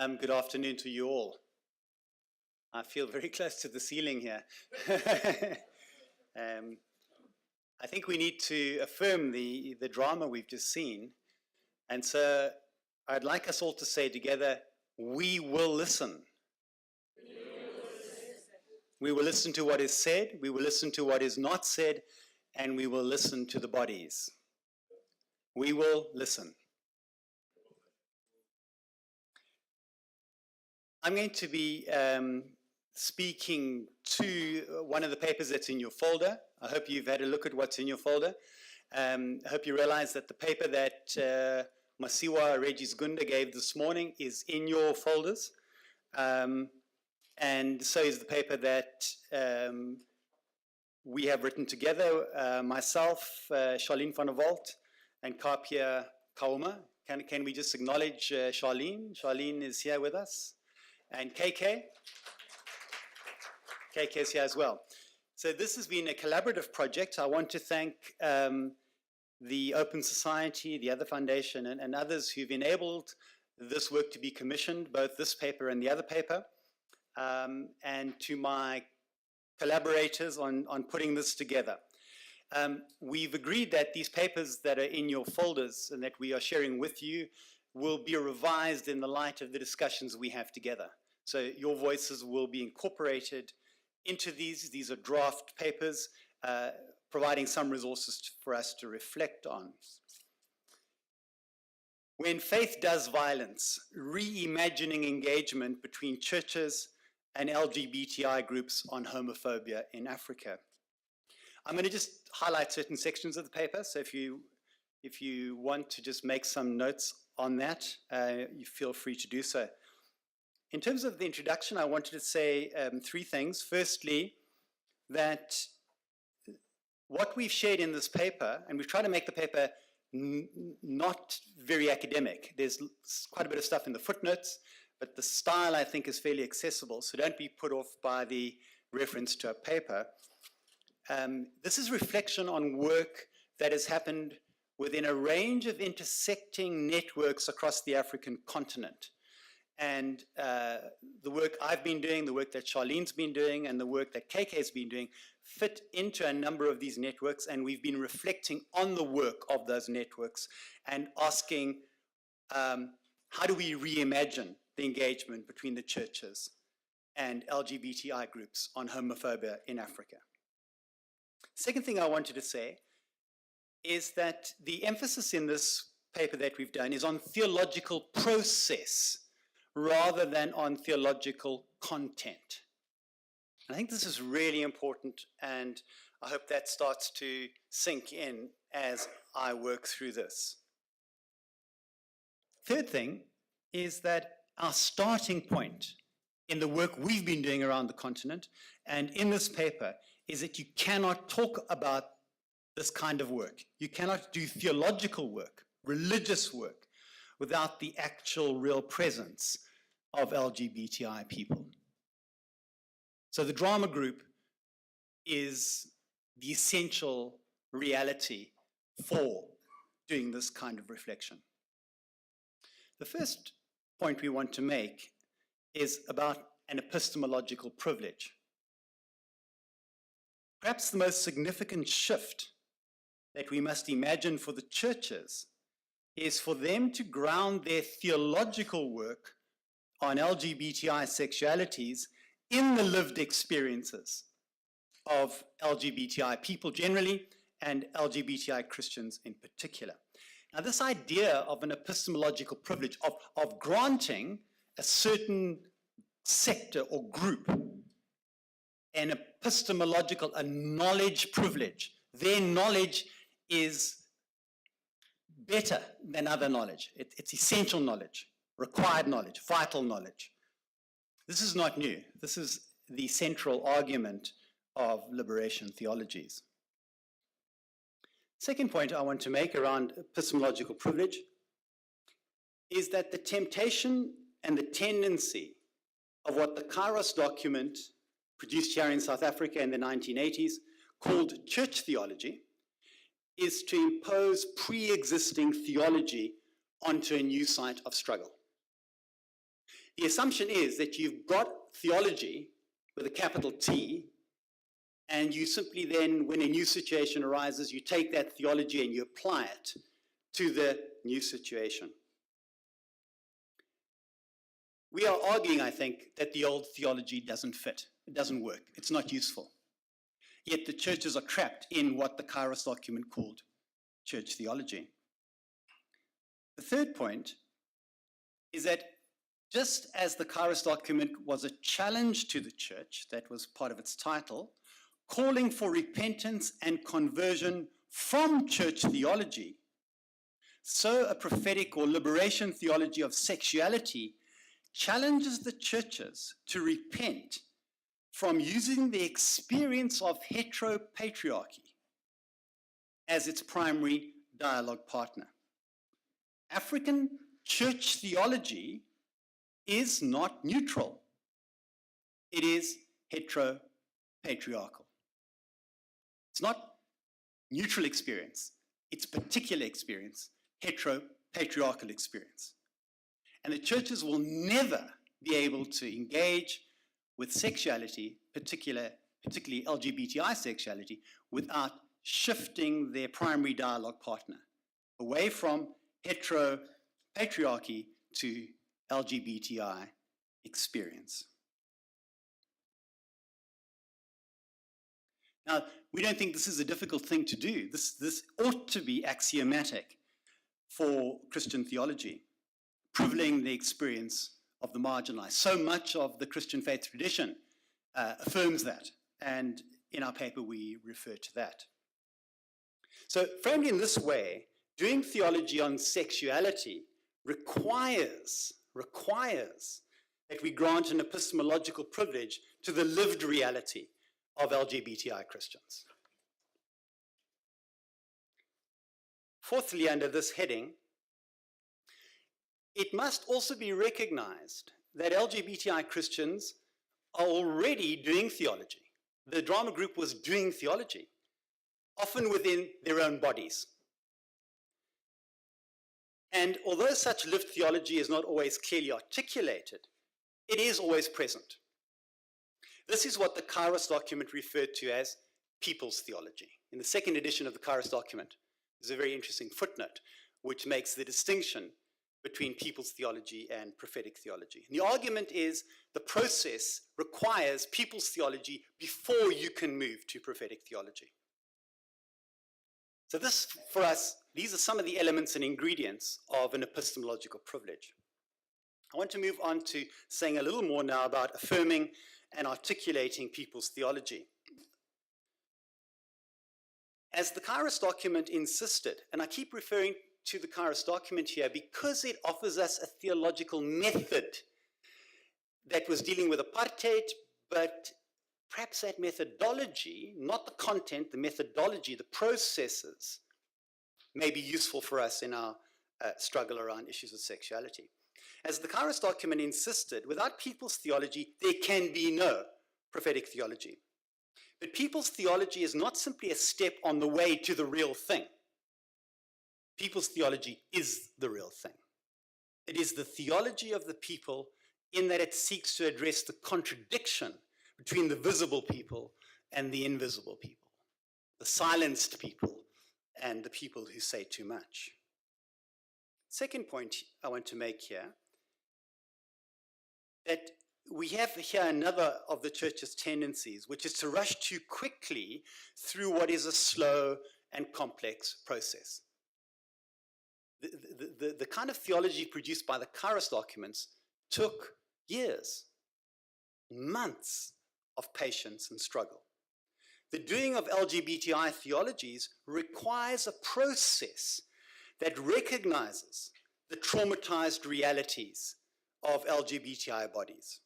Good afternoon to you all. I feel very close to the ceiling here. I think we need to affirm the drama we've just seen. And so I'd like us all to say together, we will listen. We will listen to what is said, we will listen to what is not said, and we will listen to the bodies. We will listen. I'm going to be speaking to one of the papers that's in your folder. I hope you've had a look at what's in your folder. I hope you realize that the paper that Masiwa Regis Gunda gave this morning is in your folders. And so is the paper that we have written together, myself, Charlene van der Walt, and Kapia Kauma. Can we just acknowledge Charlene? Charlene is here with us. And KK is here as well. So this has been a collaborative project. I want to thank the Open Society, the other foundation, and others who've enabled this work to be commissioned, both this paper and the other paper, and to my collaborators on putting this together. We've agreed that these papers that are in your folders and that we are sharing with you will be revised in the light of the discussions we have together. So your voices will be incorporated into these. These are draft papers, providing some resources for us to reflect on. When faith does violence, reimagining engagement between churches and LGBTI groups on homophobia in Africa. I'm going to just highlight certain sections of the paper, so if you want to just make some notes on that, you feel free to do so. In terms of the introduction, I wanted to say three things. Firstly, that what we've shared in this paper, and we've tried to make the paper not very academic. There's quite a bit of stuff in the footnotes, but the style, I think, is fairly accessible, so don't be put off by the reference to a paper. This is reflection on work that has happened within a range of intersecting networks across the African continent. And the work I've been doing, the work that Charlene's been doing, and the work that KK's been doing fit into a number of these networks, and we've been reflecting on the work of those networks and asking, how do we reimagine the engagement between the churches and LGBTI groups on homophobia in Africa? Second thing I wanted to say is that the emphasis in this paper that we've done is on theological process rather than on theological content. I think this is really important, and I hope that starts to sink in as I work through this. Third thing is that our starting point in the work we've been doing around the continent and in this paper is that you cannot talk about this kind of work. You cannot do theological work, religious work, without the actual real presence of LGBTI people. So the drama group is the essential reality for doing this kind of reflection. The first point we want to make is about an epistemological privilege. Perhaps the most significant shift that we must imagine for the churches is for them to ground their theological work on LGBTI sexualities in the lived experiences of LGBTI people generally and LGBTI Christians in particular. Now, this idea of an epistemological privilege, of granting a certain sector or group an epistemological, a knowledge privilege. Their knowledge is better than other knowledge. It's essential knowledge, required knowledge, vital knowledge. This is not new. This is the central argument of liberation theologies. Second point I want to make around epistemological privilege is that the temptation and the tendency of what the Kairos document produced here in South Africa in the 1980s, called church theology, is to impose pre-existing theology onto a new site of struggle. The assumption is that you've got theology with a capital T, and you simply then, when a new situation arises, you take that theology and you apply it to the new situation. We are arguing, I think, that the old theology doesn't fit. It doesn't work. It's not useful. Yet the churches are trapped in what the Kairos document called church theology. The third point is that just as the Kairos document was a challenge to the church, that was part of its title, calling for repentance and conversion from church theology, so a prophetic or liberation theology of sexuality challenges the churches to repent from using the experience of heteropatriarchy as its primary dialogue partner. African church theology is not neutral. It is heteropatriarchal. It's not neutral experience. It's particular experience, heteropatriarchal experience. And the churches will never be able to engage with sexuality, particularly LGBTI sexuality, without shifting their primary dialogue partner away from heteropatriarchy to LGBTI experience. Now, we don't think this is a difficult thing to do. This ought to be axiomatic for Christian theology, privileging the experience of the marginalized. So much of the Christian faith tradition affirms that, and in our paper we refer to that. So framed in this way, doing theology on sexuality requires that we grant an epistemological privilege to the lived reality of LGBTI Christians. Fourthly, under this heading, it must also be recognized that LGBTI Christians are already doing theology. The drama group was doing theology, often within their own bodies. And although such lived theology is not always clearly articulated, it is always present. This is what the Kairos document referred to as people's theology. In the second edition of the Kairos document, there's a very interesting footnote which makes the distinction between people's theology and prophetic theology. And the argument is the process requires people's theology before you can move to prophetic theology. So this, for us, these are some of the elements and ingredients of an epistemological privilege. I want to move on to saying a little more now about affirming and articulating people's theology. As the Kairos document insisted, and I keep referring to the Kairos document here because it offers us a theological method that was dealing with apartheid, but perhaps that methodology, not the content, the methodology, the processes, may be useful for us in our struggle around issues of sexuality. As the Kairos document insisted, without people's theology, there can be no prophetic theology. But people's theology is not simply a step on the way to the real thing. People's theology is the real thing. It is the theology of the people in that it seeks to address the contradiction between the visible people and the invisible people, the silenced people and the people who say too much. Second point I want to make here, that we have here another of the church's tendencies, which is to rush too quickly through what is a slow and complex process. The kind of theology produced by the Kairos documents took years, months of patience and struggle. The doing of LGBTI theologies requires a process that recognizes the traumatized realities of LGBTI bodies.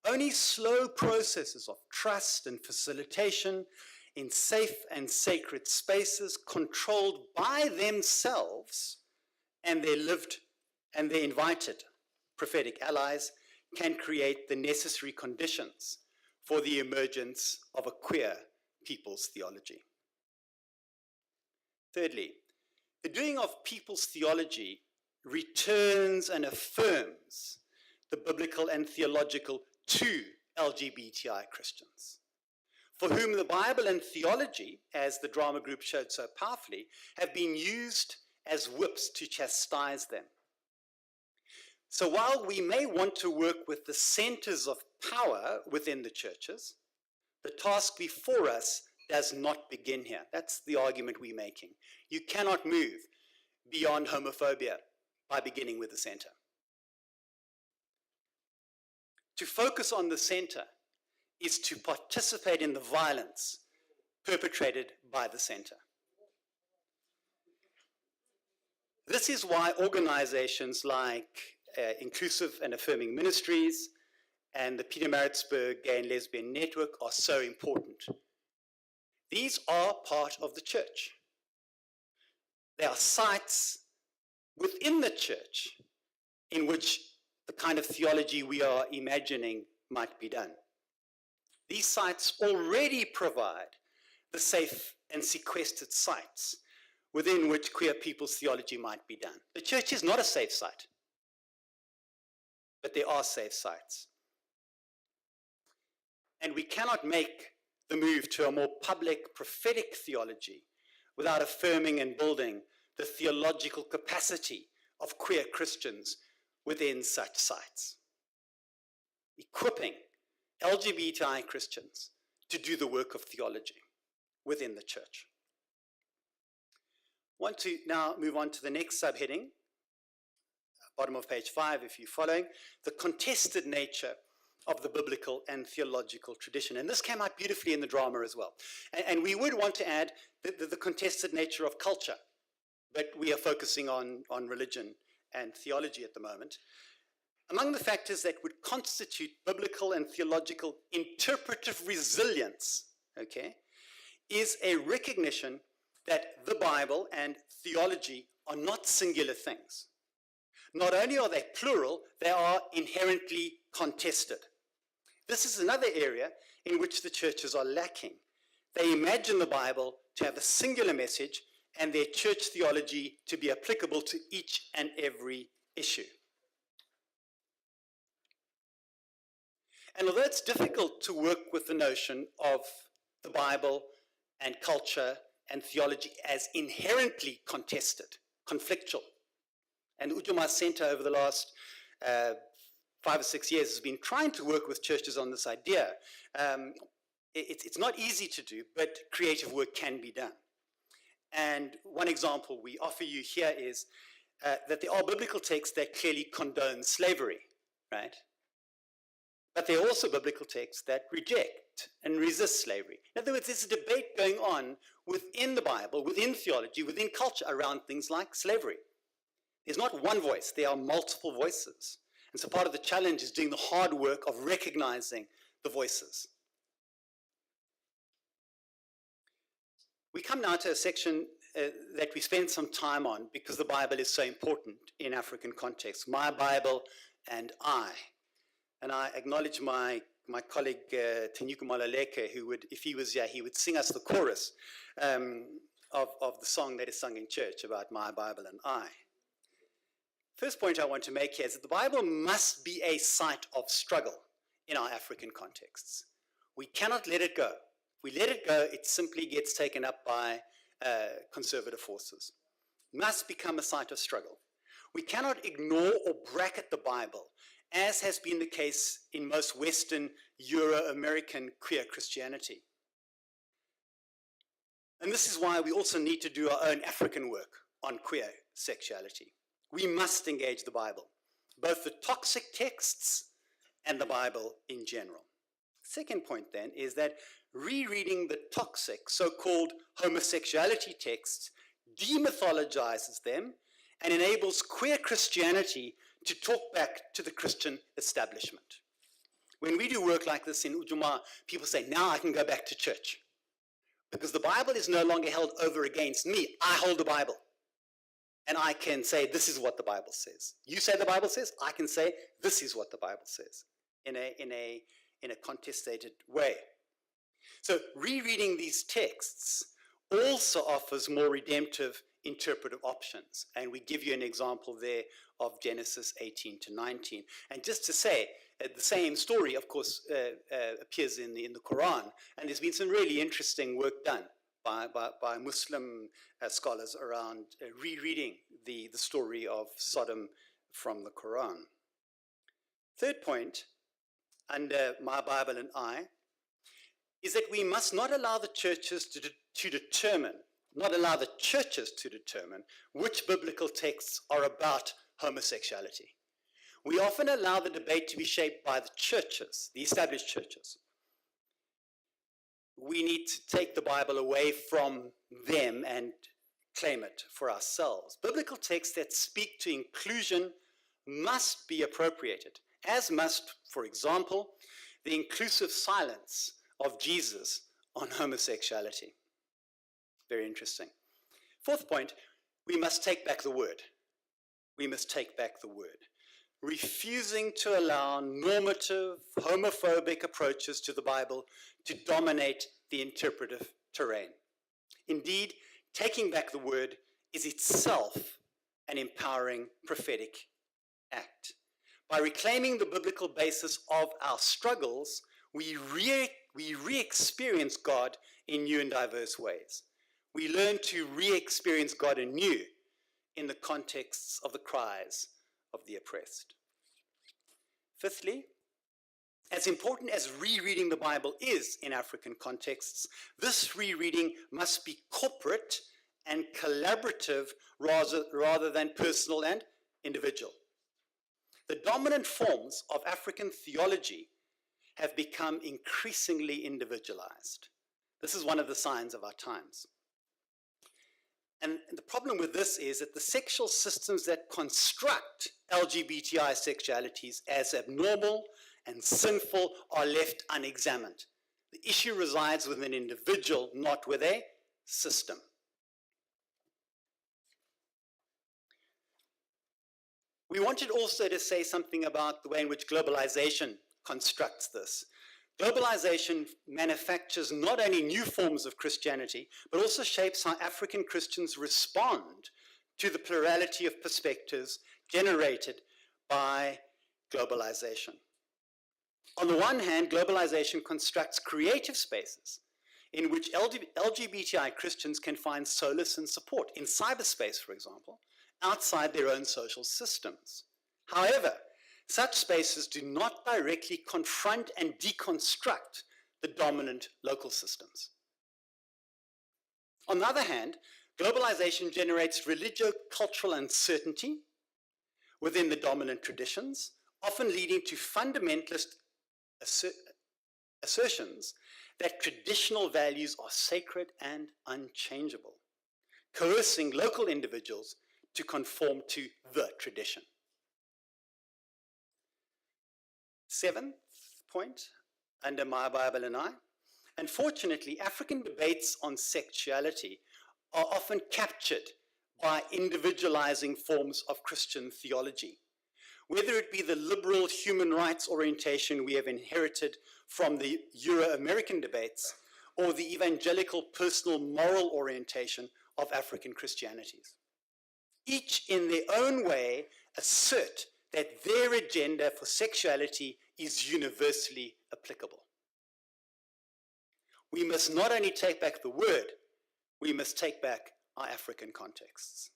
Only slow processes of trust and facilitation in safe and sacred spaces controlled by themselves and their lived and their invited prophetic allies can create the necessary conditions for the emergence of a queer people's theology. Thirdly, the doing of people's theology returns and affirms the biblical and theological to LGBTI Christians, for whom the Bible and theology, as the drama group showed so powerfully, have been used as whips to chastise them. So while we may want to work with the centers of power within the churches, the task before us does not begin here. That's the argument we're making. You cannot move beyond homophobia by beginning with the center. To focus on the center is to participate in the violence perpetrated by the center. This is why organizations like Inclusive and Affirming Ministries and the Pietermaritzburg Gay and Lesbian Network are so important. These are part of the church. They are sites within the church in which the kind of theology we are imagining might be done. These sites already provide the safe and sequestered sites within which queer people's theology might be done. The church is not a safe site, but there are safe sites. And we cannot make the move to a more public prophetic theology without affirming and building the theological capacity of queer Christians within such sites. Equipping LGBTI Christians to do the work of theology within the church. I want to now move on to the next subheading, bottom of page 5 if you're following, the contested nature of the biblical and theological tradition. And this came out beautifully in the drama as well. And we would want to add the contested nature of culture, but we are focusing on religion and theology at the moment. Among the factors that would constitute biblical and theological interpretive resilience, okay, is a recognition that the Bible and theology are not singular things. Not only are they plural, they are inherently contested. This is another area in which the churches are lacking. They imagine the Bible to have a singular message and their church theology to be applicable to each and every issue. And although it's difficult to work with the notion of the Bible and culture and theology as inherently contested, conflictual, and the Ujamaa Center over the last 5 or 6 years has been trying to work with churches on this idea. It's not easy to do, but creative work can be done. And one example we offer you here is that there are biblical texts that clearly condone slavery, right? But there are also biblical texts that reject and resist slavery. In other words, there's a debate going on within the Bible, within theology, within culture around things like slavery. There's not one voice, there are multiple voices. And so part of the challenge is doing the hard work of recognizing the voices. We come now to a section that we spend some time on because the Bible is so important in African context. My Bible and I. And I acknowledge my colleague Tanyuka Malaleke, who would, if he was here, he would sing us the chorus of the song that is sung in church about my Bible and I. First point I want to make here is that the Bible must be a site of struggle in our African contexts. We cannot let it go. If we let it go, it simply gets taken up by conservative forces. It must become a site of struggle. We cannot ignore or bracket the Bible, as has been the case in most Western Euro-American queer Christianity. And this is why we also need to do our own African work on queer sexuality. We must engage the Bible, both the toxic texts and the Bible in general. Second point then is that rereading the toxic so-called homosexuality texts demythologizes them and enables queer Christianity to talk back to the Christian establishment. When we do work like this in Ujamaa, people say, now I can go back to church. Because the Bible is no longer held over against me. I hold the Bible. And I can say, this is what the Bible says. You say the Bible says, I can say, this is what the Bible says in a contestated way. So rereading these texts also offers more redemptive interpretive options. And we give you an example there of Genesis 18 to 19. And just to say, the same story, of course, appears in the Quran. And there's been some really interesting work done by Muslim scholars around rereading the story of Sodom from the Quran. Third point, under My Bible and I, is that we must not allow the churches to determine which biblical texts are about homosexuality. We often allow the debate to be shaped by the churches, the established churches. We need to take the Bible away from them and claim it for ourselves. Biblical texts that speak to inclusion must be appropriated, as must, for example, the inclusive silence of Jesus on homosexuality. Very interesting. Fourth point, we must take back the word. We must take back the word. Refusing to allow normative, homophobic approaches to the Bible to dominate the interpretive terrain. Indeed, taking back the word is itself an empowering prophetic act. By reclaiming the biblical basis of our struggles, we re-experience God in new and diverse ways. We learn to re-experience God anew in the contexts of the cries of the oppressed. Fifthly, as important as rereading the Bible is in African contexts, this rereading must be corporate and collaborative rather than personal and individual. The dominant forms of African theology have become increasingly individualized. This is one of the signs of our times. And the problem with this is that the sexual systems that construct LGBTI sexualities as abnormal and sinful are left unexamined. The issue resides with an individual, not with a system. We wanted also to say something about the way in which globalization constructs this. Globalization manufactures not only new forms of Christianity, but also shapes how African Christians respond to the plurality of perspectives generated by globalization. On the one hand, globalization constructs creative spaces in which LGBTI Christians can find solace and support, in cyberspace, for example, outside their own social systems. However, such spaces do not directly confront and deconstruct the dominant local systems. On the other hand, globalization generates religio-cultural uncertainty within the dominant traditions, often leading to fundamentalist assertions that traditional values are sacred and unchangeable, coercing local individuals to conform to the tradition. Seventh point, under My Bible and I, unfortunately, African debates on sexuality are often captured by individualizing forms of Christian theology. Whether it be the liberal human rights orientation we have inherited from the Euro-American debates, or the evangelical personal moral orientation of African Christianities. Each in their own way assert that their agenda for sexuality is universally applicable. We must not only take back the word, we must take back our African contexts.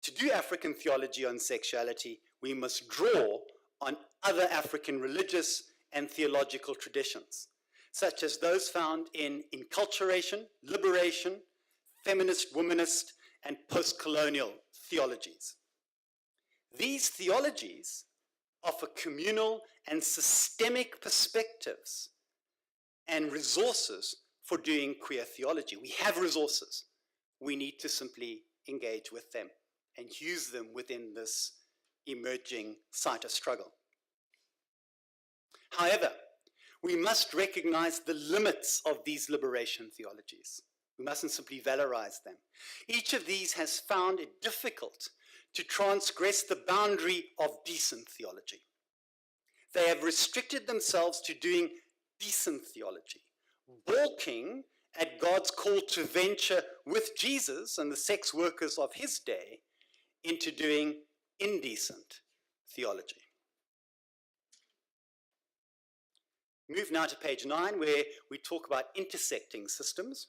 To do African theology on sexuality, we must draw on other African religious and theological traditions, such as those found in enculturation, liberation, feminist, womanist, and post-colonial theologies. These theologies offer communal and systemic perspectives and resources for doing queer theology. We have resources. We need to simply engage with them and use them within this emerging site of struggle. However, we must recognize the limits of these liberation theologies. We mustn't simply valorize them. Each of these has found it difficult to transgress the boundary of decent theology. They have restricted themselves to doing decent theology, balking at God's call to venture with Jesus and the sex workers of his day into doing indecent theology. Move now to page 9, where we talk about intersecting systems.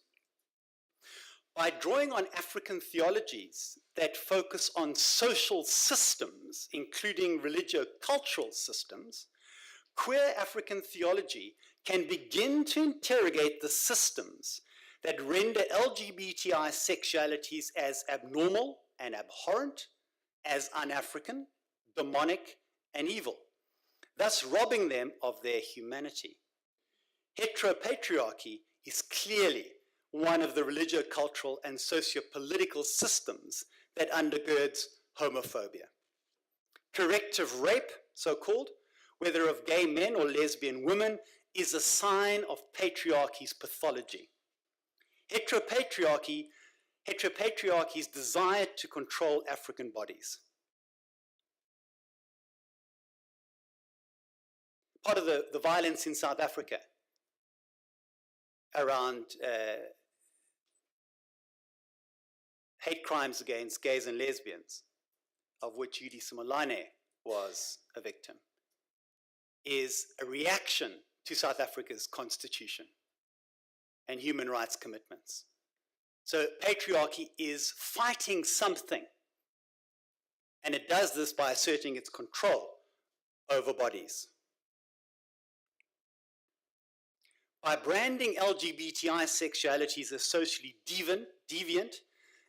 By drawing on African theologies that focus on social systems, including religio-cultural systems, queer African theology can begin to interrogate the systems that render LGBTI sexualities as abnormal and abhorrent, as un-African, demonic, and evil, thus robbing them of their humanity. Heteropatriarchy is clearly one of the religio-cultural and socio-political systems that undergirds homophobia. Corrective rape, so-called, whether of gay men or lesbian women, is a sign of patriarchy's pathology. Heteropatriarchy's desire to control African bodies. Part of the violence in South Africa around hate crimes against gays and lesbians, of which Yudi Simelane was a victim, is a reaction to South Africa's constitution and human rights commitments. So patriarchy is fighting something, and it does this by asserting its control over bodies. By branding LGBTI sexualities as socially deviant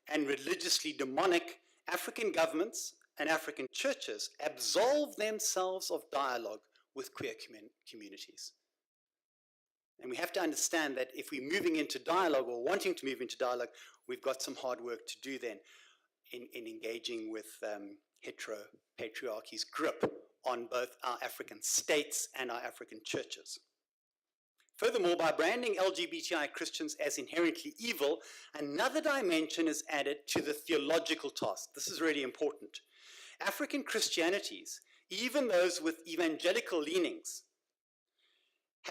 and religiously demonic, African governments and African churches absolve themselves of dialogue with queer communities. And we have to understand that if we're moving into dialogue or wanting to move into dialogue, we've got some hard work to do then in engaging with heteropatriarchy's grip on both our African states and our African churches. Furthermore, by branding LGBTI Christians as inherently evil, another dimension is added to the theological task. This is really important. African Christianities, even those with evangelical leanings,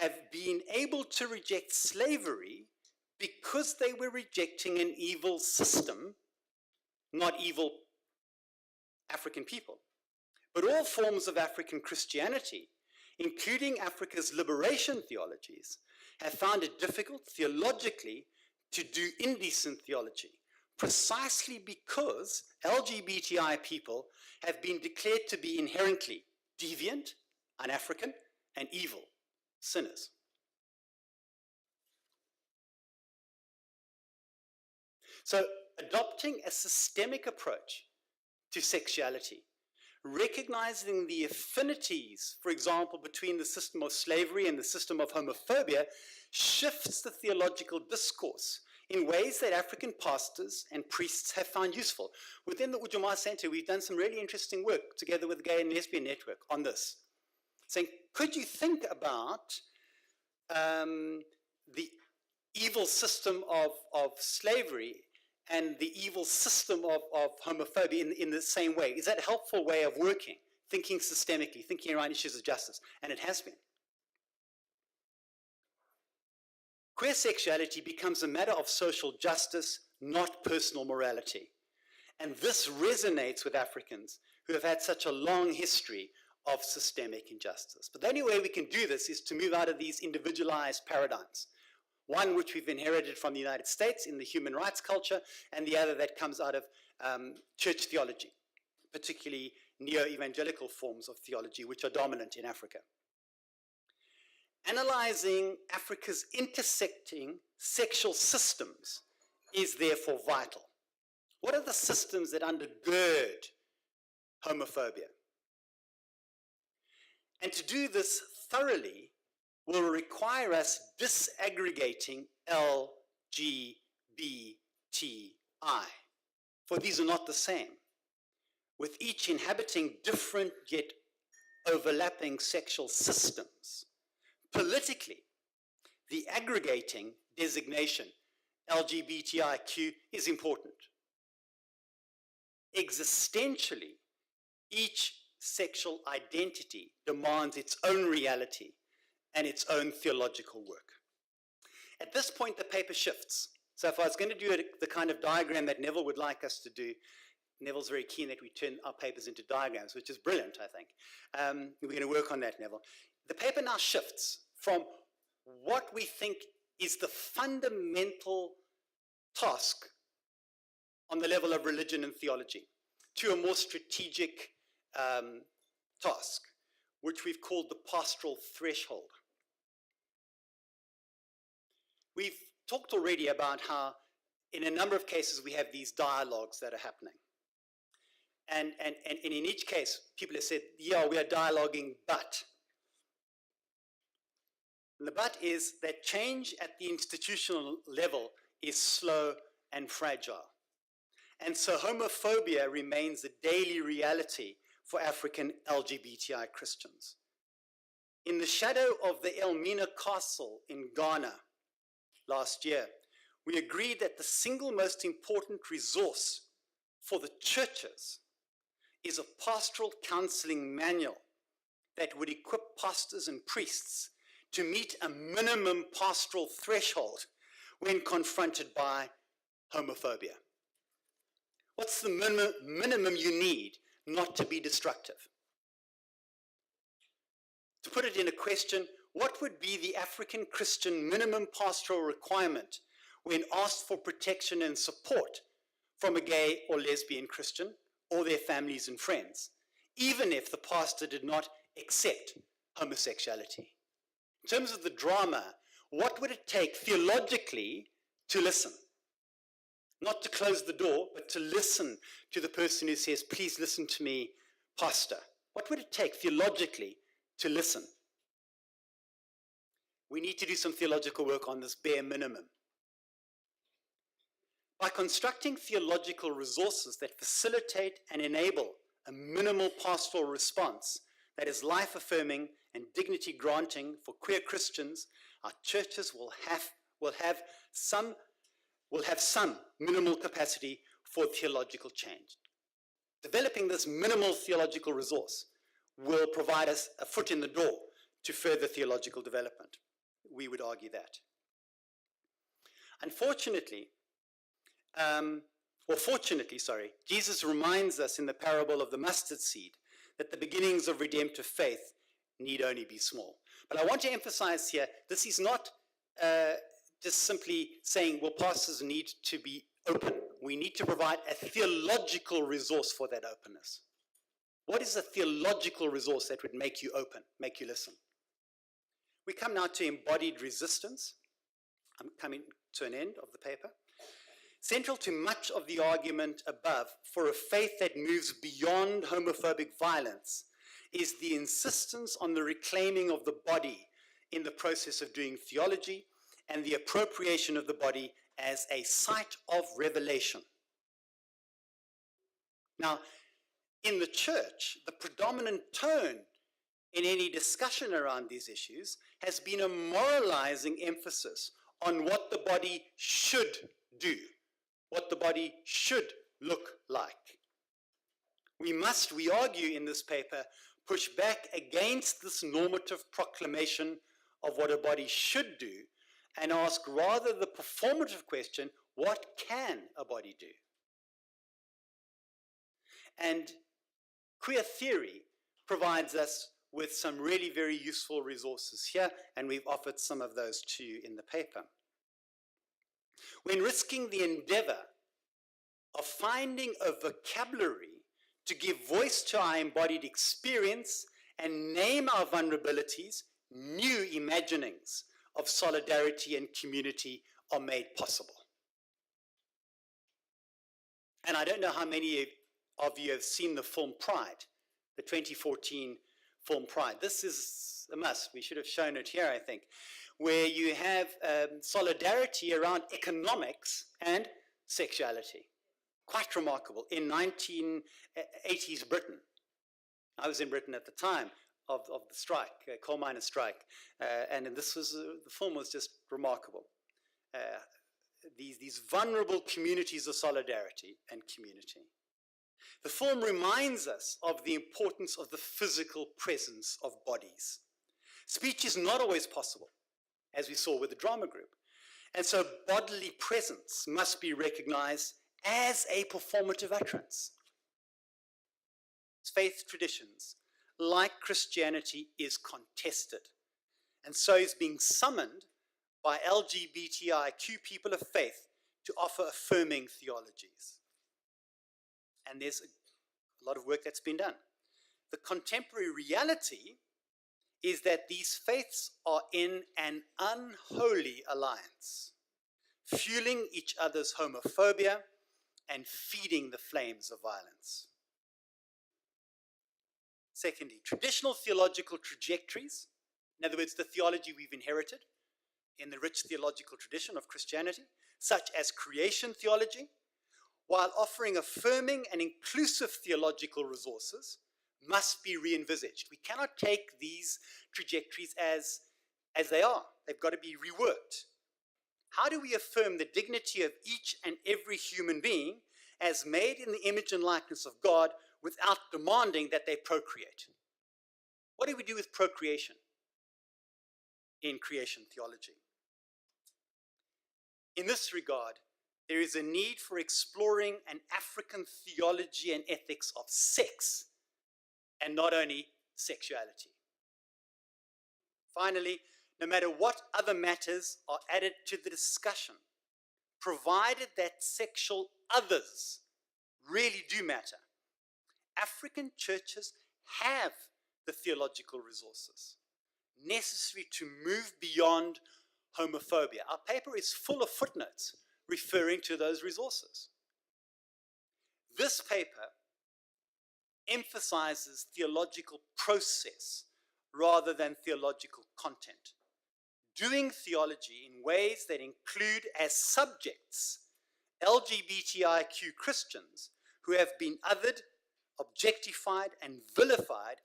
have been able to reject slavery because they were rejecting an evil system, not evil African people. But all forms of African Christianity, including Africa's liberation theologies, have found it difficult theologically to do indecent theology, precisely because LGBTI people have been declared to be inherently deviant, un-African, and evil sinners. So adopting a systemic approach to sexuality, recognizing the affinities, for example, between the system of slavery and the system of homophobia, shifts the theological discourse in ways that African pastors and priests have found useful. Within the Ujamaa Center, we've done some really interesting work together with the Gay and Lesbian Network on this, saying, could you think about the evil system of slavery and the evil system of homophobia in the same way? Is that a helpful way of working, thinking systemically, thinking around issues of justice? And it has been. Queer sexuality becomes a matter of social justice, not personal morality. And this resonates with Africans who have had such a long history of systemic injustice. But the only way we can do this is to move out of these individualized paradigms. One which we've inherited from the United States in the human rights culture, and the other that comes out of church theology, particularly neo-evangelical forms of theology, which are dominant in Africa. Analyzing Africa's intersecting sexual systems is therefore vital. What are the systems that undergird homophobia? And to do this thoroughly will require us disaggregating LGBTI, for these are not the same, with each inhabiting different yet overlapping sexual systems. Politically, the aggregating designation LGBTIQ is important. Existentially, each sexual identity demands its own reality and its own theological work. At this point, the paper shifts. So if I was going to do the kind of diagram that Neville would like us to do, Neville's very keen that we turn our papers into diagrams, which is brilliant, I think. We're going to work on that, Neville. The paper now shifts from what we think is the fundamental task on the level of religion and theology to a more strategic task, which we've called the pastoral threshold. We've talked already about how in a number of cases we have these dialogues that are happening. And in each case, people have said, yeah, we are dialoguing, but. And the but is that change at the institutional level is slow and fragile. And so homophobia remains a daily reality for African LGBTI Christians. In the shadow of the Elmina Castle in Ghana last year, we agreed that the single most important resource for the churches is a pastoral counseling manual that would equip pastors and priests to meet a minimum pastoral threshold when confronted by homophobia. What's the minimum you need not to be destructive? To put it in a question, what would be the African Christian minimum pastoral requirement when asked for protection and support from a gay or lesbian Christian or their families and friends, even if the pastor did not accept homosexuality? In terms of the drama, what would it take theologically to listen? Not to close the door, but to listen to the person who says, please listen to me, pastor. What would it take theologically to listen? We need to do some theological work on this bare minimum. By constructing theological resources that facilitate and enable a minimal pastoral response that is life-affirming and dignity-granting for queer Christians, our churches will have some minimal capacity for theological change. Developing this minimal theological resource will provide us a foot in the door to further theological development. We would argue that. Fortunately, Jesus reminds us in the parable of the mustard seed that the beginnings of redemptive faith need only be small. But I want to emphasize here, this is not just simply saying, well, pastors need to be open. We need to provide a theological resource for that openness. What is a theological resource that would make you open, make you listen? We come now to embodied resistance. I'm coming to an end of the paper. Central to much of the argument above for a faith that moves beyond homophobic violence is the insistence on the reclaiming of the body in the process of doing theology and the appropriation of the body as a site of revelation. Now, in the church, the predominant tone in any discussion around these issues has been a moralizing emphasis on what the body should do, what the body should look like. We argue in this paper, push back against this normative proclamation of what a body should do and ask rather the performative question, what can a body do? And queer theory provides us with some really very useful resources here, and we've offered some of those to you in the paper. When risking the endeavor of finding a vocabulary to give voice to our embodied experience and name our vulnerabilities, new imaginings of solidarity and community are made possible. And I don't know how many of you have seen the film Pride, the 2014 film Pride. This is a must. We should have shown it here, I think, where you have solidarity around economics and sexuality. Quite remarkable. In 1980s Britain, I was in Britain at the time of the strike, coal miners' strike, and the film was just remarkable. These vulnerable communities of solidarity and community. The film reminds us of the importance of the physical presence of bodies. Speech is not always possible, as we saw with the drama group. And so bodily presence must be recognized as a performative utterance. Faith traditions, like Christianity, is contested, and so is being summoned by LGBTIQ people of faith to offer affirming theologies. And there's a lot of work that's been done. The contemporary reality is that these faiths are in an unholy alliance, fueling each other's homophobia and feeding the flames of violence. Secondly, traditional theological trajectories, in other words, the theology we've inherited in the rich theological tradition of Christianity, such as creation theology, while offering affirming and inclusive theological resources, must be re-envisaged. We cannot take these trajectories as they are. They've got to be reworked. How do we affirm the dignity of each and every human being as made in the image and likeness of God without demanding that they procreate? What do we do with procreation in creation theology? In this regard, there is a need for exploring an African theology and ethics of sex, and not only sexuality. Finally, no matter what other matters are added to the discussion, provided that sexual others really do matter, African churches have the theological resources necessary to move beyond homophobia. Our paper is full of footnotes referring to those resources. This paper emphasizes theological process rather than theological content, doing theology in ways that include as subjects LGBTIQ Christians who have been othered, objectified, and vilified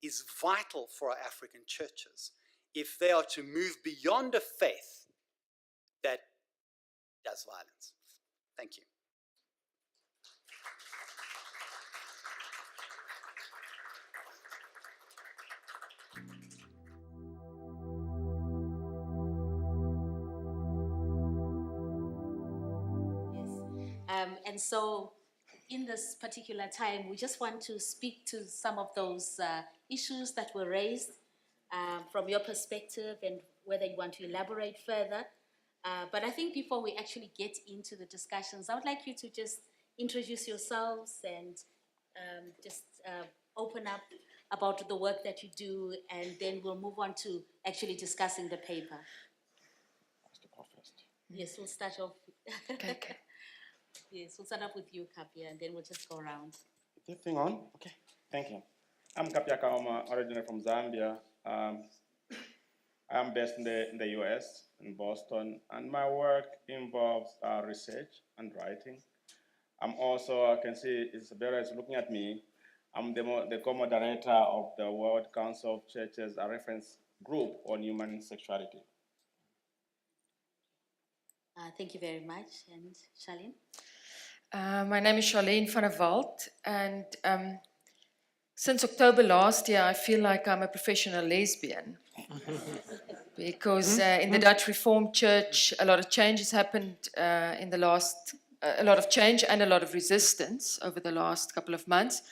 is vital for our African churches if they are to move beyond a faith that does violence. Thank you. And so in this particular time, we just want to speak to some of those issues that were raised from your perspective and whether you want to elaborate further. But I think before we actually get into the discussions, I would like you to just introduce yourselves and just open up about the work that you do, and then we'll move on to actually discussing the paper. Yes, we'll start off. Okay. Yes, we'll start off with you, Kapia, and then we'll just go around. Is this thing on? Okay, thank you. I'm Kapia Kaoma, originally from Zambia. I'm based in the US, in Boston, and my work involves research and writing. I'm also, I can see Isabella is looking at me. I'm the co-moderator of the World Council of Churches, a reference group on human sexuality. Thank you very much. And Charlene? My name is Charlene van der Walt, and since October last year, I feel like I'm a professional lesbian. Because in the Dutch Reformed Church, a lot of changes happened in the last, a lot of change and a lot of resistance over the last couple of months,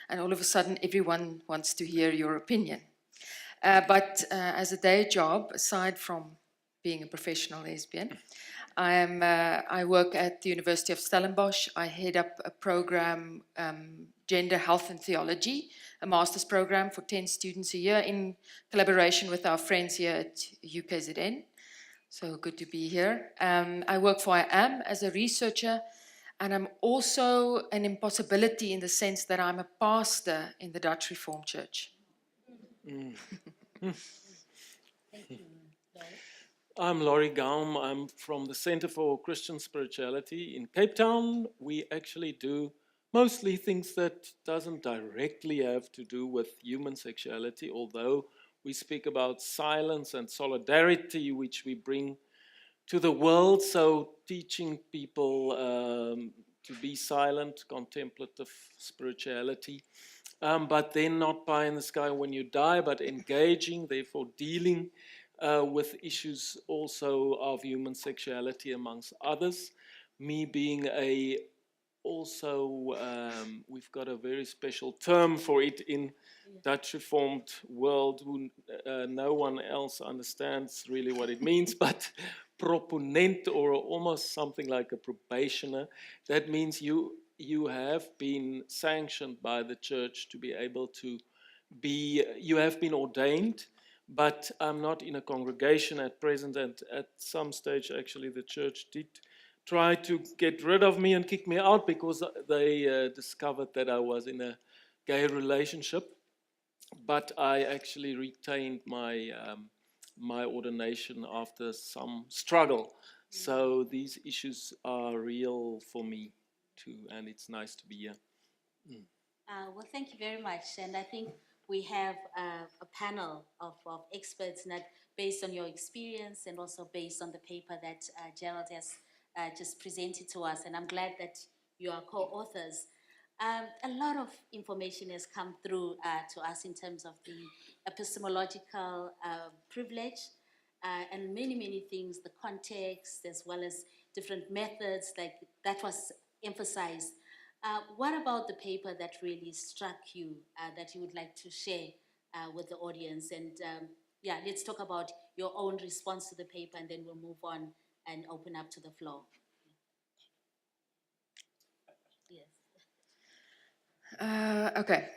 and all of a sudden everyone wants to hear your opinion. But as a day job, aside from being a professional lesbian, I work at the University of Stellenbosch. I head up a program, Gender, Health and Theology, a master's program for 10 students a year in collaboration with our friends here at UKZN. So good to be here. I work for IAM as a researcher, and I'm also an impossibility in the sense that I'm a pastor in the Dutch Reformed Church. Thank you. I'm Laurie Gaum. I'm from the Center for Christian Spirituality in Cape Town. We actually do mostly things that doesn't directly have to do with human sexuality, although we speak about silence and solidarity, which we bring to the world. So teaching people to be silent, contemplative spirituality, but then not pie in the sky when you die, but engaging, therefore dealing with issues also of human sexuality amongst others. Me being we've got a very special term for it in Dutch Reformed world, who no one else understands really what it means, but proponent, or almost something like a probationer. That means you have been sanctioned by the church to be able to you have been ordained, but I'm not in a congregation at present, and at some stage actually the church did try to get rid of me and kick me out because they discovered that I was in a gay relationship. But I actually retained my ordination after some struggle. So these issues are real for me too, and it's nice to be here. Well, thank you very much. And I think we have a panel of experts that, based on your experience and also based on the paper that Gerald has just presented to us. And I'm glad that you are co-authors. A lot of information has come through to us in terms of the epistemological privilege and many things, the context, as well as different methods, like that was emphasized. What about the paper that really struck you, that you would like to share with the audience? And yeah, let's talk about your own response to the paper, and then we'll move on and open up to the floor. Yes. Okay.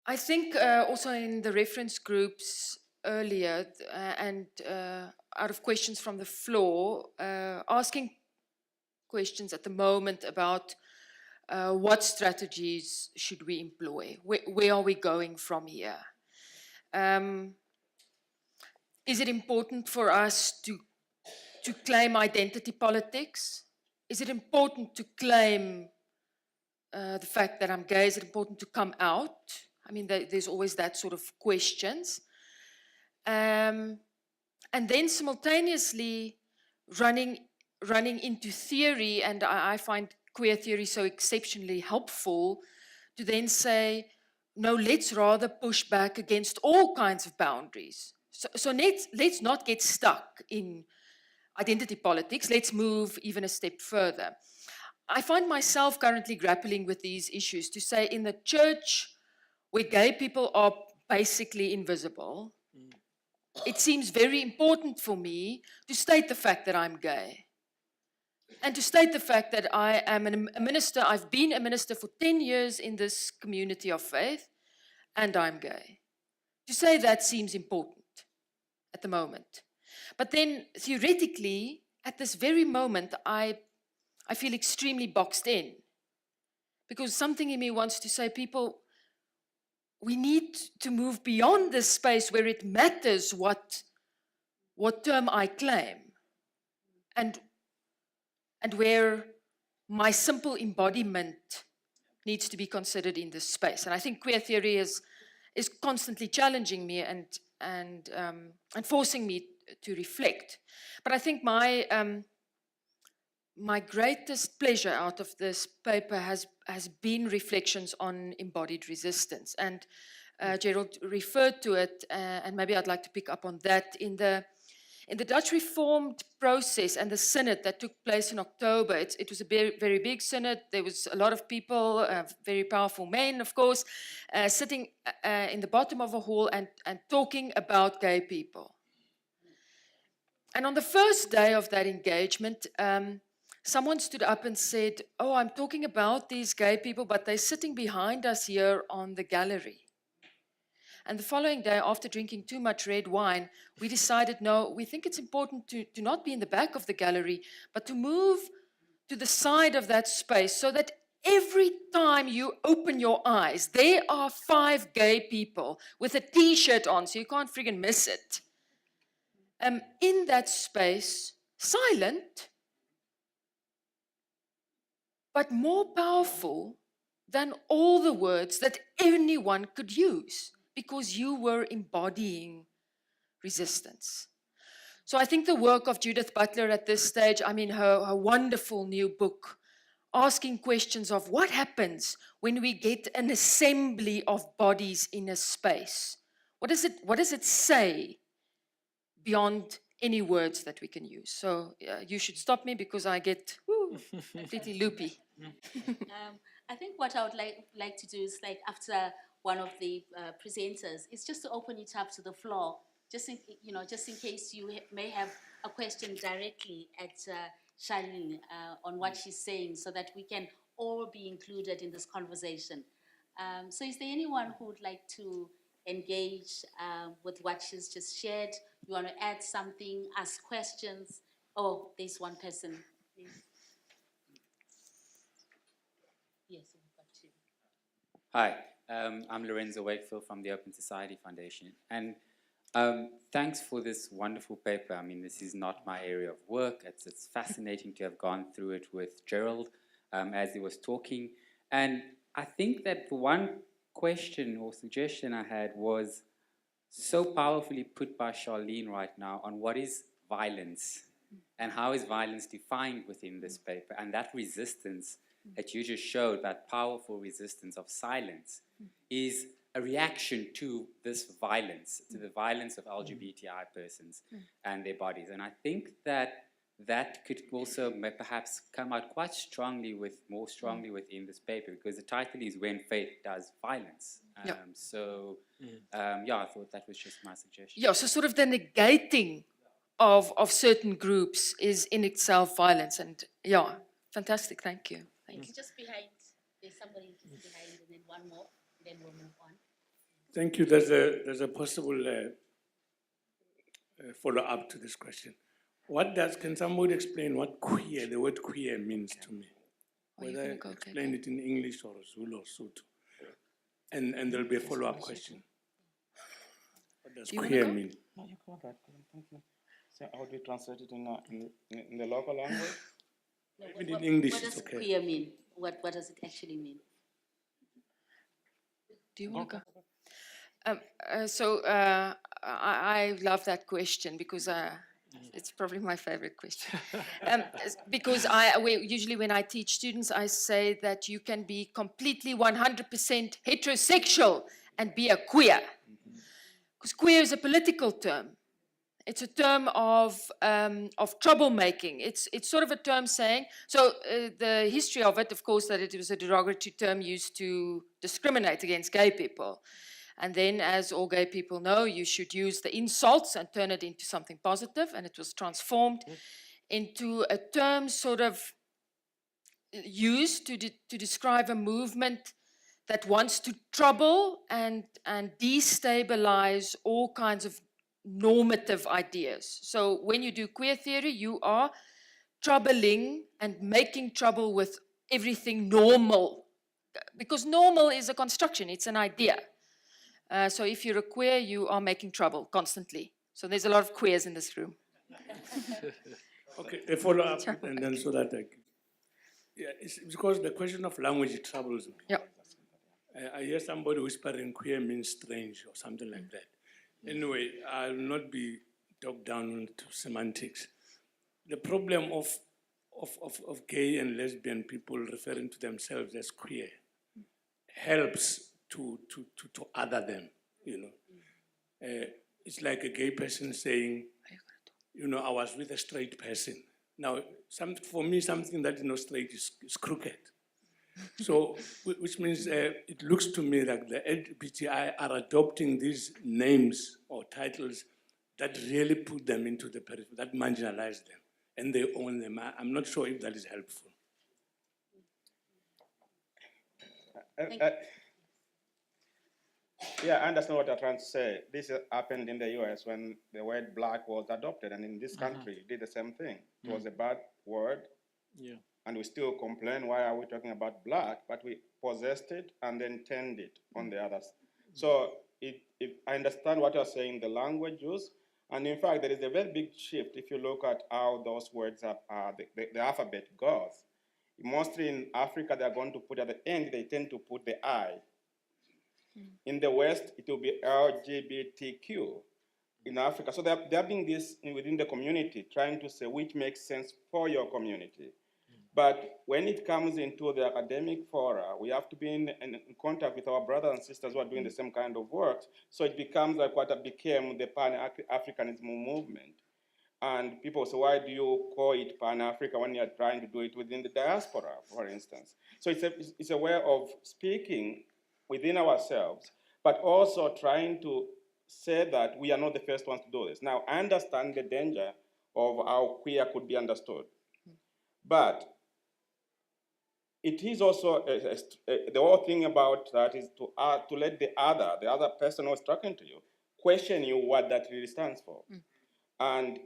I think also in the reference groups earlier and out of questions from the floor, asking questions at the moment about what strategies should we employ? Where are we going from here? Is it important for us to claim identity politics? Is it important to claim the fact that I'm gay? Is it important to come out? I mean, there's always that sort of questions. And then simultaneously running into theory, and I find queer theory so exceptionally helpful, to then say, no, let's rather push back against all kinds of boundaries. So let's not get stuck in identity politics. Let's move even a step further. I find myself currently grappling with these issues to say, in the church, where gay people are basically invisible, it seems very important for me to state the fact that I'm gay. And to state the fact that I am a minister. I've been a minister for 10 years in this community of faith, and I'm gay. To say that seems important at the moment. But then theoretically, at this very moment, I feel extremely boxed in. Because something in me wants to say, people, we need to move beyond this space where it matters what term I claim, and where my simple embodiment needs to be considered in this space. And I think queer theory is constantly challenging me and forcing me to reflect. But I think my greatest pleasure out of this paper has been reflections on embodied resistance. And Gerald referred to it, and maybe I'd like to pick up on that. In the Dutch Reformed process and the synod that took place in October, it was a very big synod. There was a lot of people, very powerful men, of course, sitting in the bottom of a hall and talking about gay people. And on the first day of that engagement, someone stood up and said, oh, I'm talking about these gay people, but they're sitting behind us here on the gallery. And the following day, after drinking too much red wine, we decided, no, we think it's important to not be in the back of the gallery, but to move to the side of that space so that every time you open your eyes, there are 5 gay people with a T-shirt on, so you can't friggin' miss it. In that space, silent, but more powerful than all the words that anyone could use, because you were embodying resistance. So I think the work of Judith Butler at this stage, I mean, her wonderful new book, asking questions of what happens when we get an assembly of bodies in a space. what does it say beyond any words that we can use? So you should stop me because I get completely loopy. I think what I would like to do is, like, after one of the presenters, is just to open it up to the floor, just in, just in case you may have a question directly at Charlene on what she's saying, so that we can all be included in this conversation. So is there anyone who would like to engage with what she's just shared? You want to add something, ask questions? Oh, there's one person, please. Yes, we've got you. Hi, I'm Lorenzo Wakefield from the Open Society Foundation. And thanks for this wonderful paper. I mean, this is not my area of work. It's fascinating to have gone through it with Gerald as he was talking. And I think that the one question or suggestion I had was so powerfully put by Charlene right now on what is violence and how is violence defined within this paper, and that resistance that you just showed, that powerful resistance of silence, is a reaction to this violence, to the violence of LGBTI persons and their bodies. And I think that that could also perhaps come out quite strongly more strongly within this paper, because the title is When Faith Does Violence. Yeah. I thought that was just my suggestion. Yeah, so sort of the negating of certain groups is in itself violence. And yeah, fantastic, thank you. It's just behind, there's somebody just behind, and then one more, then we'll move on. Thank you. There's a possible follow-up to this question. Can somebody explain what queer, the word queer means to me? Whether explain it in English or Zulu or Sotho. And there'll be a follow-up question. What does queer mean? No, you got that. Thank you. So how do we translate it in the local language? No, Even in English, what it's does okay. queer mean? What does it actually mean? Do you want to go? I love that question because it's probably my favorite question. Because usually when I teach students, I say that you can be completely 100% heterosexual and be a queer. Because queer is a political term. It's a term of troublemaking. It's sort of a term saying, so the history of it, of course, that it was a derogatory term used to discriminate against gay people. And then, as all gay people know, you should use the insults and turn it into something positive, and it was transformed into a term sort of used to describe a movement that wants to trouble and destabilize all kinds of normative ideas. So when you do queer theory, you are troubling and making trouble with everything normal, because normal is a construction, it's an idea. So if you're a queer, you are making trouble constantly. So there's a lot of queers in this room. Okay, a follow-up, and then so that it's because the question of language troubles me. Yeah. I hear somebody whispering queer means strange or something like that. Anyway, I'll not be talked down to semantics. The problem of gay and lesbian people referring to themselves as queer helps to other them, you know. It's like a gay person saying, you know, I was with a straight person. Now, for me, something that is not straight is crooked. So, which means it looks to me like the LGBTI are adopting these names or titles that really put them into the periphery, that marginalize them, and they own them. I'm not sure if that is helpful. Yeah, I understand what you're trying to say. This happened in the US when the word black was adopted, and in this country, it did the same thing. It was a bad word, and we still complain, why are we talking about black? But we possessed it and then turned it on the others. So I understand what you're saying, the language use, and in fact, there is a very big shift if you look at how those words the alphabet goes. Mostly in Africa, they're going to put at the end, they tend to put the I. In the West, it will be LGBTQ in Africa. So they're being this within the community, trying to say which makes sense for your community. But when it comes into the academic fora, we have to be in contact with our brothers and sisters who are doing the same kind of work. So it becomes like what became the Pan-Africanism movement. And people say, why do you call it Pan-Africa when you're trying to do it within the diaspora, for instance? So it's a way of speaking within ourselves, but also trying to say that we are not the first ones to do this. Now, I understand the danger of how queer could be understood, but it is also the whole thing about that is to let the other person who's talking to you question you what that really stands for. And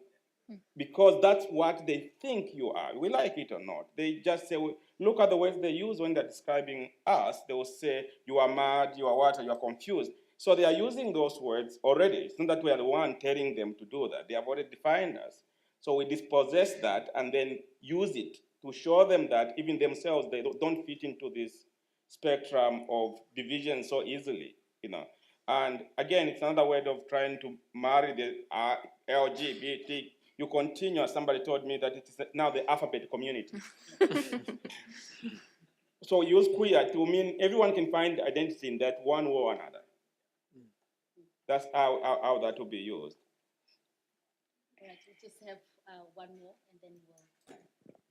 because that's what they think you are, we like it or not. They just say, well, look at the words they use when they're describing us. They will say, you are mad, you are what, you are confused. So they are using those words already. It's not that we are the one telling them to do that. They have already defined us. So we dispossess that and then use it to show them that even themselves, they don't fit into this spectrum of division so easily, you know. And again, it's another way of trying to marry the LGBT. You continue, somebody told me that it is now the alphabet community. So use queer to mean everyone can find identity in that one way or another. That's how that will be used. All right, we just have one more and then we'll.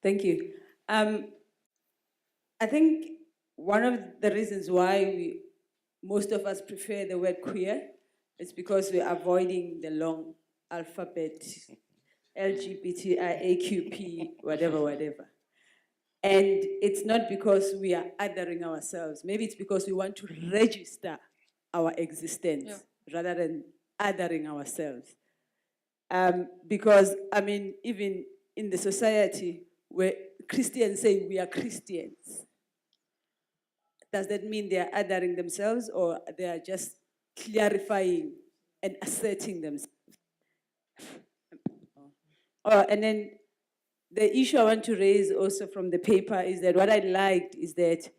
Thank you. I think one of the reasons why most of us prefer the word queer is because we're avoiding the long alphabet, LGBTIAQP, whatever. And it's not because we are othering ourselves. Maybe it's because we want to register our existence rather than othering ourselves. Because, I mean, even in the society where Christians say we are Christians, does that mean they are othering themselves or they are just clarifying and asserting themselves? And then the issue I want to raise also from the paper is that what I liked is that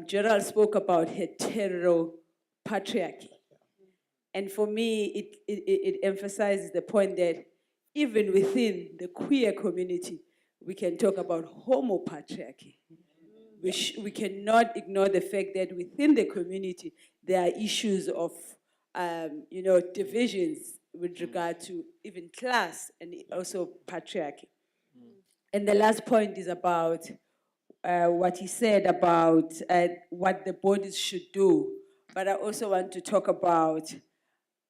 Gerald spoke about heteropatriarchy. And for me, it emphasizes the point that even within the queer community, we can talk about homopatriarchy. We cannot ignore the fact that within the community, there are issues of divisions with regard to even class and also patriarchy. And the last point is about what he said about what the bodies should do. But I also want to talk about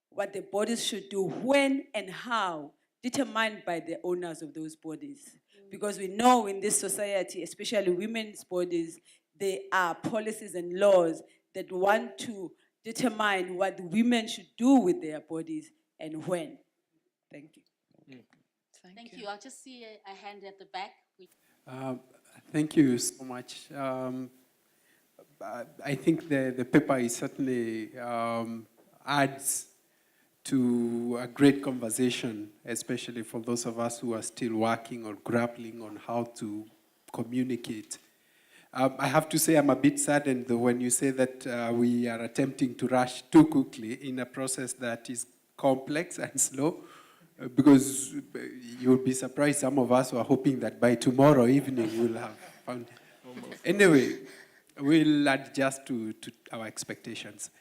what the bodies should do, when and how, determined by the owners of those bodies. Because we know in this society, especially women's bodies, there are policies and laws that want to determine what women should do with their bodies and when. Thank you. Thank you. I'll just see a hand at the back. Thank you so much. I think the paper is certainly adds to a great conversation, especially for those of us who are still working or grappling on how to communicate. I have to say I'm a bit saddened though when you say that we are attempting to rush too quickly in a process that is complex and slow. Because you'll be surprised, some of us were hoping that by tomorrow evening we'll have found. Anyway, we'll adjust to our expectations.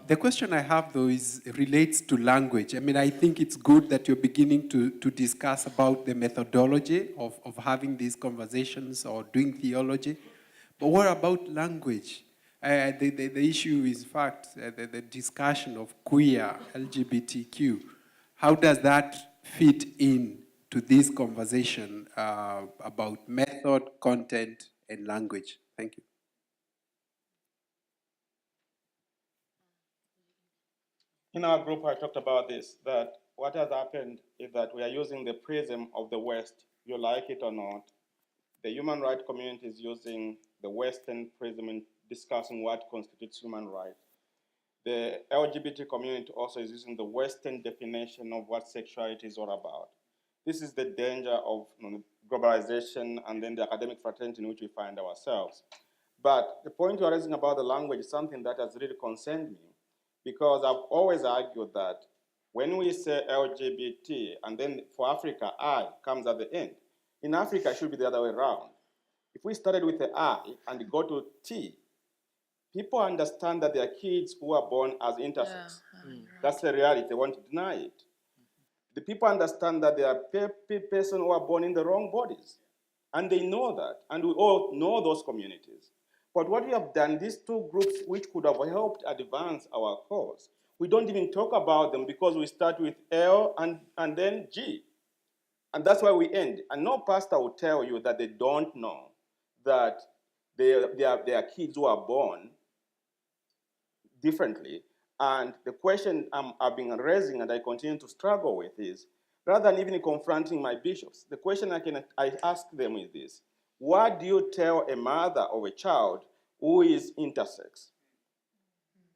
The question I have, though, relates to language. I mean, I think it's good that you're beginning to discuss about the methodology of having these conversations or doing theology. But what about language? The issue is, in fact, the discussion of queer, LGBTQ. How does that fit in to this conversation about method, content, and language? Thank you. In our group, I talked about this, that what has happened is that we are using the prism of the West, you like it or not. The human rights community is using the Western prism in discussing what constitutes human rights. The LGBT community also is using the Western definition of what sexuality is all about. This is the danger of globalization and then the academic fraternity in which we find ourselves. But the point you're raising about the language is something that has really concerned me, because I've always argued that when we say LGBT and then for Africa, I comes at the end, In Africa, it should be the other way around. If we started with the I and go to T, people understand that there are kids who are born as intersex. That's the reality. They want to deny it. The people understand that there are persons who are born in the wrong bodies. And they know that. And we all know those communities. But what we have done, these two groups which could have helped advance our cause, we don't even talk about them because we start with L and then G. And that's why we end. And no pastor will tell you that they don't know that there are kids who are born differently. And the question I've been raising and I continue to struggle with is, rather than even confronting my bishops, the question I ask them is this: what do you tell a mother of a child who is intersex?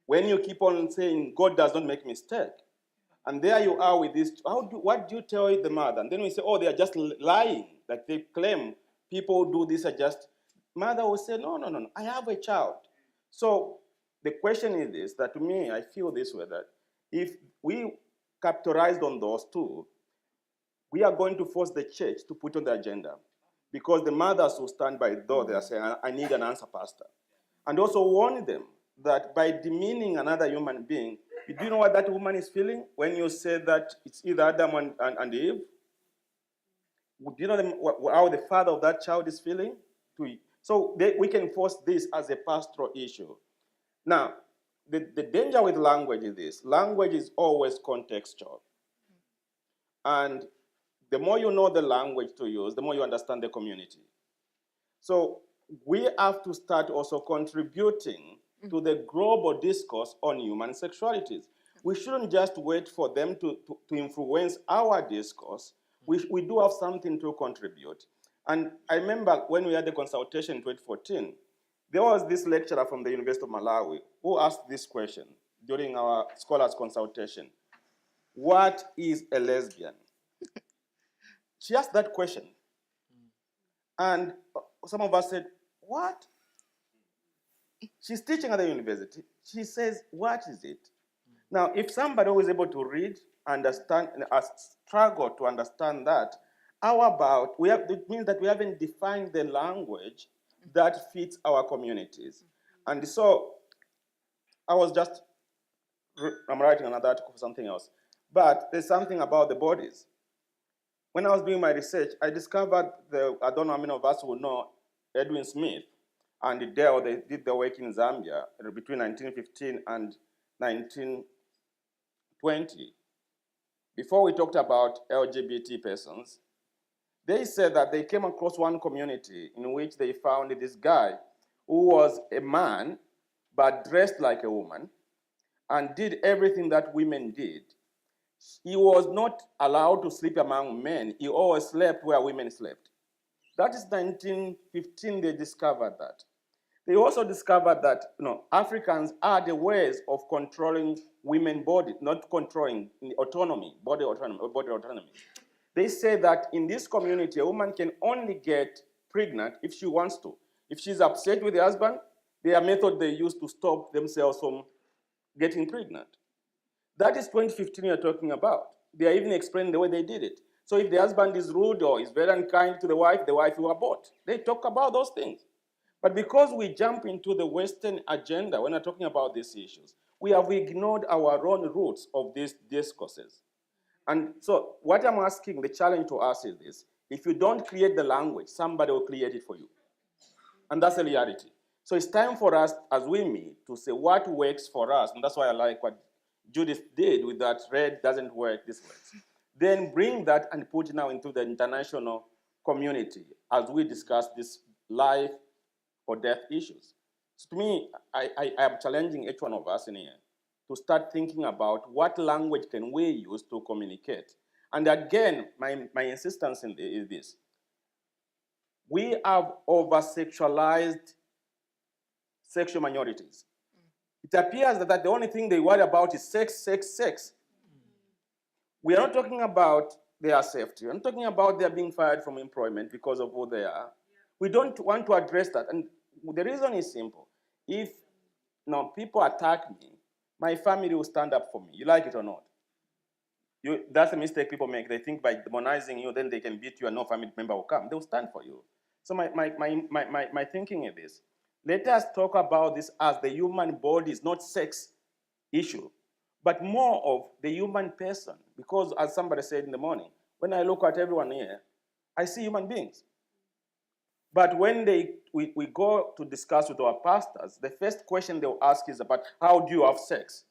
When you keep on saying God does not make mistake, and there you are with this, what do you tell the mother? And then we say, oh, they are just lying, that they claim people who do this are just, mother will say, no, I have a child. So the question is this, that to me, I feel this way, that if we capitalized on those two, we are going to force the church to put on the agenda, because the mothers will stand by the door, they are saying, I need an answer, pastor. And also warn them that by demeaning another human being, do you know what that woman is feeling when you say that it's either Adam and Eve? Do you know how the father of that child is feeling? So we can force this as a pastoral issue. Now, the danger with language is this: language is always contextual. And the more you know the language to use, the more you understand the community. So we have to start also contributing to the global discourse on human sexualities. We shouldn't just wait for them to influence our discourse. We do have something to contribute. And I remember when we had the consultation in 2014, there was this lecturer from the University of Malawi who asked this question during our scholars consultation: what is a lesbian? She asked that question. And some of us said, what? She's teaching at the university. She says, what is it? Now, if somebody who is able to read, understand, and struggle to understand that, how about, it means that we haven't defined the language that fits our communities. And so, I'm writing another article for something else. But there's something about the bodies. When I was doing my research, I discovered, I don't know how many of us will know Edwin Smith and Dale. They did their work in Zambia between 1915 and 1920. Before we talked about LGBT persons, they said that they came across one community in which they found this guy who was a man but dressed like a woman and did everything that women did. He was not allowed to sleep among men. He always slept where women slept. That is 1915 they discovered that. They also discovered that Africans are the ways of controlling women's body, not controlling autonomy, body autonomy. They say that in this community, a woman can only get pregnant if she wants to. If she's upset with the husband, their method they use to stop themselves from getting pregnant. That is 2015 you're talking about. They are even explaining the way they did it. So if the husband is rude or is very unkind to the wife will abort. They talk about those things. But because we jump into the Western agenda when we're talking about these issues, we have ignored our own roots of these discourses. And so what I'm asking, the challenge to us is this: if you don't create the language, somebody will create it for you. And that's the reality. So it's time for us as we meet to say what works for us. And that's why I like what Judith did with that red doesn't work, this works. Then bring that and put it now into the international community as we discuss this life or death issues. So to me, I am challenging each one of us in here to start thinking about what language can we use to communicate. And again, my insistence is this: we have over-sexualized sexual minorities. It appears that the only thing they worry about is sex, sex, sex. We are not talking about their safety. We're not talking about their being fired from employment because of who they are. We don't want to address that. And the reason is simple. If people attack me, my family will stand up for me. You like it or not? That's a mistake people make. They think by demonizing you, then they can beat you and no family member will come. They will stand for you. So my thinking is this. Let us talk about this as the human body is not sex issue, but more of the human person. Because as somebody said in the morning, when I look at everyone here, I see human beings. But when we go to discuss with our pastors, the first question they'll ask is about how do you have sex?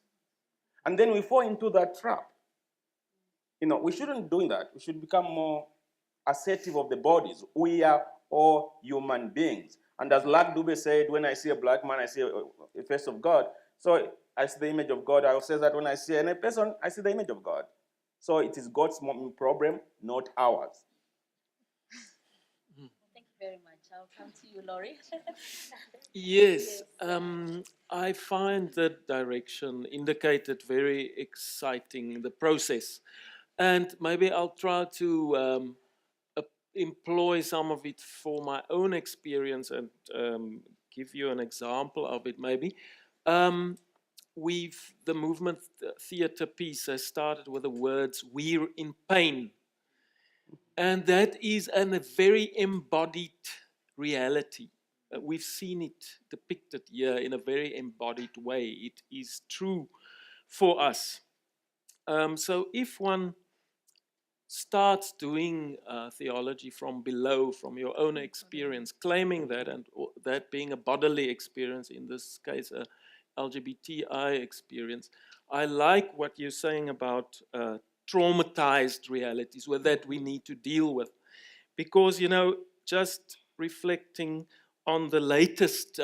And then we fall into that trap. We shouldn't do that. We should become more assertive of the bodies. We are all human beings. And as Lac Dube said, when I see a black man, I see a face of God. So I see the image of God. I will say that when I see a person, I see the image of God. So it is God's problem, not ours. Thank you very much. I'll come to you, Laurie. Yes, I find that direction indicated very exciting, the process. And maybe I'll try to employ some of it for my own experience and give you an example of it maybe. The movement theatre piece has started with the words, "We're in pain." And that is a very embodied reality. We've seen it depicted here in a very embodied way. It is true for us. So if one starts doing theology from below, from your own experience, claiming that, and that being a bodily experience, in this case, a LGBTI experience, I like what you're saying about traumatized realities that we need to deal with. Because, just reflecting on the latest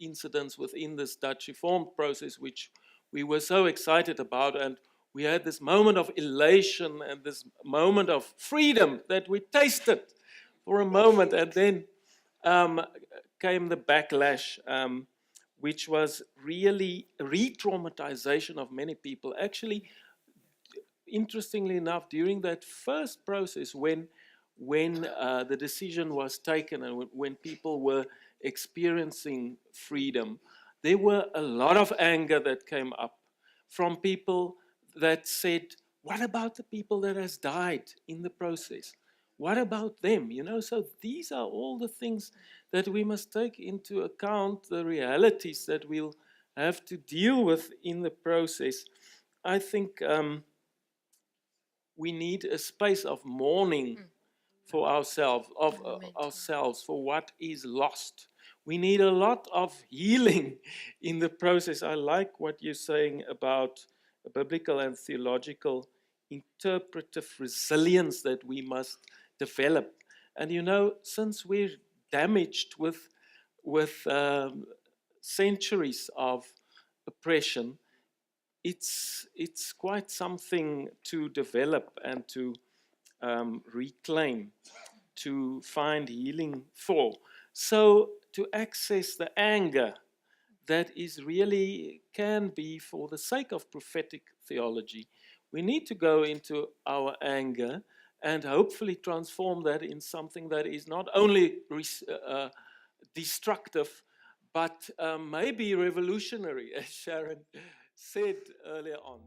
incidents within this Dutch Reformed process, which we were so excited about, and we had this moment of elation and this moment of freedom that we tasted for a moment, and then came the backlash, which was really a re-traumatization of many people. Actually, interestingly enough, during that first process, when the decision was taken and when people were experiencing freedom, there were a lot of anger that came up from people that said, what about the people that has died in the process? What about them? So these are all the things that we must take into account, the realities that we'll have to deal with in the process. I think we need a space of mourning for ourselves, for what is lost. We need a lot of healing in the process. I like what you're saying about a biblical and theological interpretive resilience that we must develop. And since we're damaged with centuries of oppression, it's quite something to develop and to reclaim, to find healing for. So to access the anger that is really can be for the sake of prophetic theology, we need to go into our anger and hopefully transform that in something that is not only destructive, but maybe revolutionary, as Sharon said earlier on,